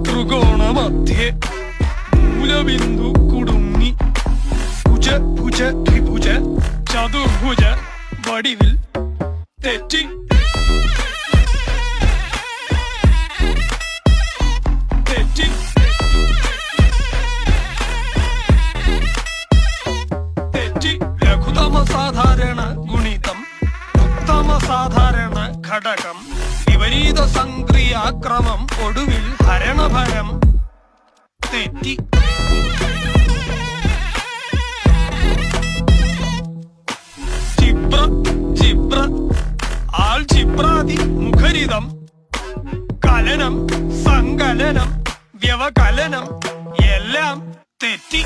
ത്രികോണമധ്യേ മൂലബിന്ദു കുടുങ്ങി ഭുജ ഭുജ ത്രിഭുജ ചതുർഭുജ വടിവിൽ തെറ്റി തെറ്റി തെറ്റി ലഘുതമ സാധാരണ ഗുണിതം ഉത്തമ സാധാരണ ഘടകം വിപരീത സംക്രിയാക്രമം ഒടുവിൽ ഹരണഫലം തെറ്റി ക്ഷിപ്ര ക്ഷിപ്ര ആൾക്ഷിപ്രാതി മുഖരിതം കലനം സങ്കലനം വ്യവകലനം എല്ലാം തെറ്റി